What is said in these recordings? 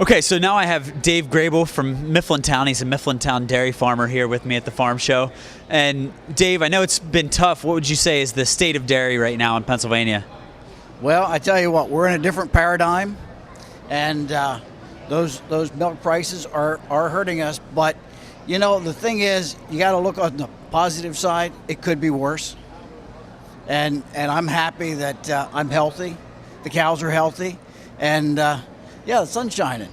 Okay, so now I have Dave Graybill from Mifflintown. He's a Mifflintown dairy farmer here with me at the farm show. And Dave, I know it's been tough. What would you say is the state of dairy right now in Pennsylvania? Well, I tell you what, we're in a different paradigm, and those milk prices are hurting us. But you know, the thing is, you got to look on the positive side. It could be worse, and I'm happy that I'm healthy. The cows are healthy, and yeah, the sun's shining.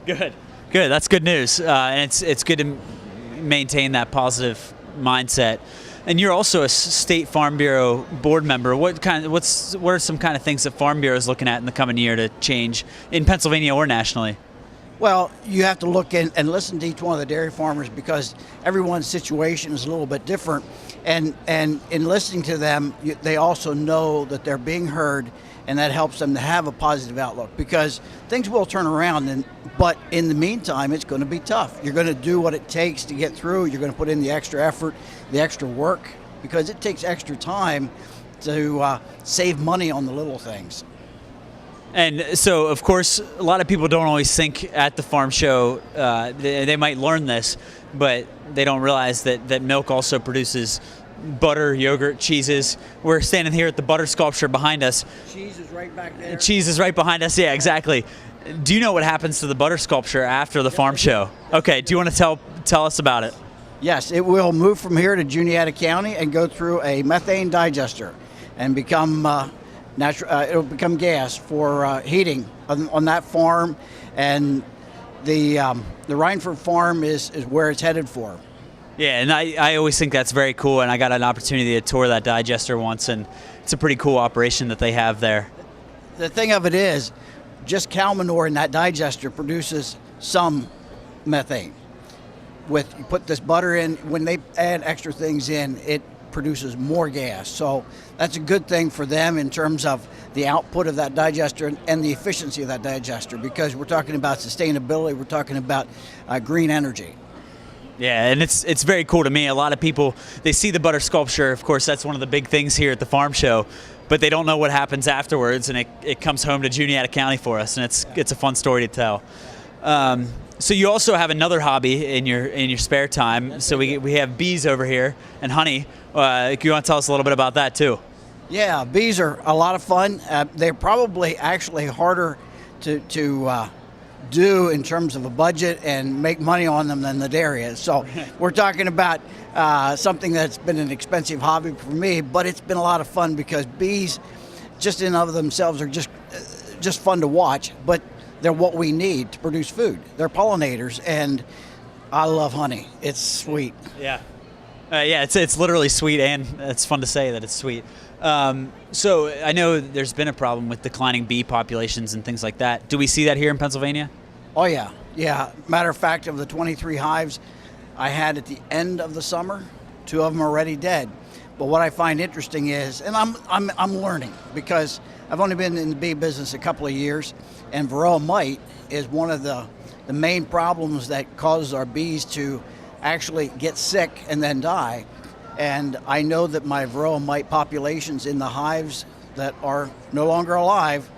Good. That's good news, and it's good to maintain that positive mindset. And you're also a State Farm Bureau board member. What are some kind of things that Farm Bureau is looking at in the coming year to change in Pennsylvania or nationally? Well, you have to look in and listen to each one of the dairy farmers, because everyone's situation is a little bit different. And in listening to them, they also know that they're being heard, and that helps them to have a positive outlook, because things will turn around. But in the meantime, it's going to be tough. You're going to do what it takes to get through. You're going to put in the extra effort, the extra work, because it takes extra time to save money on the little things. And so, of course, a lot of people don't always think at the farm show, they might learn this, but they don't realize that milk also produces butter, yogurt, cheeses. We're standing here at the butter sculpture behind us. Cheese is right back there. Cheese is right behind us, yeah, exactly. Do you know what happens to the butter sculpture after the farm show? Okay, do you want to tell us about it? Yes, it will move from here to Juniata County and go through a methane digester and become it'll become gas for heating on that farm, and the Rhineford farm is where it's headed for. Yeah, and I always think that's very cool, and I got an opportunity to tour that digester once, and it's a pretty cool operation that they have there. The thing of it is, just cow manure in that digester produces some methane. You put this butter in, when they add extra things in, it produces more gas. So that's a good thing for them in terms of the output of that digester and the efficiency of that digester, because we're talking about sustainability, we're talking about green energy. Yeah, and it's very cool to me. A lot of people, they see the butter sculpture. Of course, that's one of the big things here at the farm show, but they don't know what happens afterwards, and it comes home to Juniata County for us, and it's a fun story to tell. So you also have another hobby in your spare time. So we have bees over here and honey. You want to tell us a little bit about that too? Yeah, bees are a lot of fun. They're probably actually harder to do in terms of a budget and make money on them than the dairy is. So we're talking about something that's been an expensive hobby for me, but it's been a lot of fun, because bees just in and of themselves are just fun to watch, but they're what we need to produce food. They're pollinators, and I love honey. It's sweet. Yeah. It's literally sweet, and it's fun to say that it's sweet. So I know there's been a problem with declining bee populations and things like that. Do we see that here in Pennsylvania? Oh yeah. Matter of fact, of the 23 hives I had at the end of the summer, 2 of them are already dead. But what I find interesting is, and I'm learning, because I've only been in the bee business a couple of years, and varroa mite is one of the main problems that causes our bees to actually get sick and then die. And I know that my varroa mite populations in the hives that are no longer alive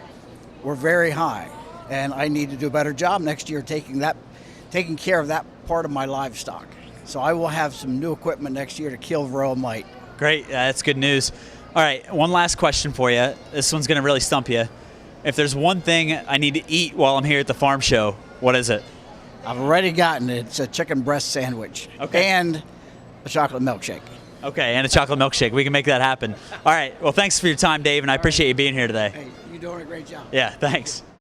were very high, and I need to do a better job next year taking care of that part of my livestock. So I will have some new equipment next year to kill varroa mite. Great, that's good news. All right, one last question for you. This one's going to really stump you. If there's one thing I need to eat while I'm here at the farm show, what is it? I've already gotten it. It's a chicken breast sandwich. Okay. And a chocolate milkshake. Okay, and a chocolate milkshake. We can make that happen. All right, well, thanks for your time, Dave, and I appreciate you being here today. Hey, you're doing a great job. Yeah, thanks.